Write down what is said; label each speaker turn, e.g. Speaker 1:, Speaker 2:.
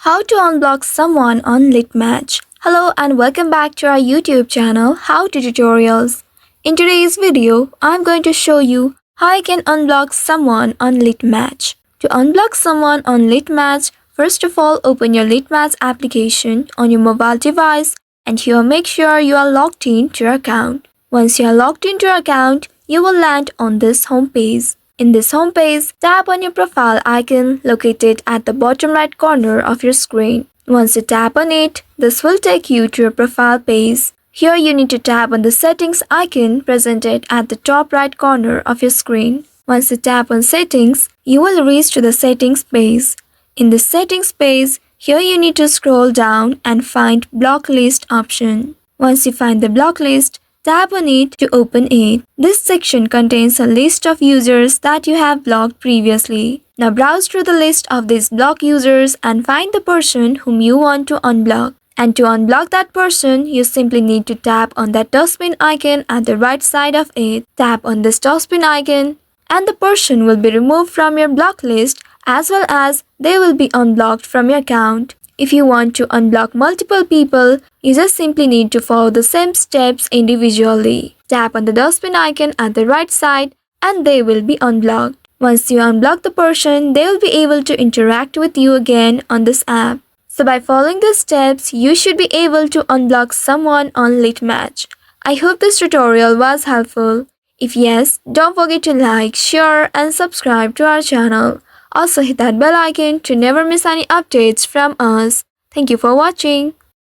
Speaker 1: How to unblock someone on LitMatch. Hello and welcome back to our YouTube channel How to Tutorials. In today's video, I'm going to show you how I can unblock someone on LitMatch. To unblock someone on LitMatch, first of all open your LitMatch application on your mobile device and here make sure you are logged into your account. Once you are logged into your account, you will land on this home page. In this home page, tap on your profile icon located at the bottom right corner of your screen. Once you tap on it, this will take you to your profile page. Here you need to tap on the settings icon presented at the top right corner of your screen. Once you tap on settings, you will reach to the settings page. In the settings page, here you need to scroll down and find block list option. Once you find the block list, tap on it to open it. This section contains a list of users that you have blocked previously. Now browse through the list of these blocked users and find the person whom you want to unblock. And to unblock that person, you simply need to tap on that dustbin icon at the right side of it. Tap on this dustbin icon and the person will be removed from your block list as well as they will be unblocked from your account. If you want to unblock multiple people, you just simply need to follow the same steps individually. Tap on the dustbin icon at the right side and they will be unblocked. Once you unblock the person, they will be able to interact with you again on this app. So by following these steps, you should be able to unblock someone on LitMatch. I hope this tutorial was helpful. If yes, don't forget to like, share and subscribe to our channel. Also hit that bell icon to never miss any updates from us. Thank you for watching.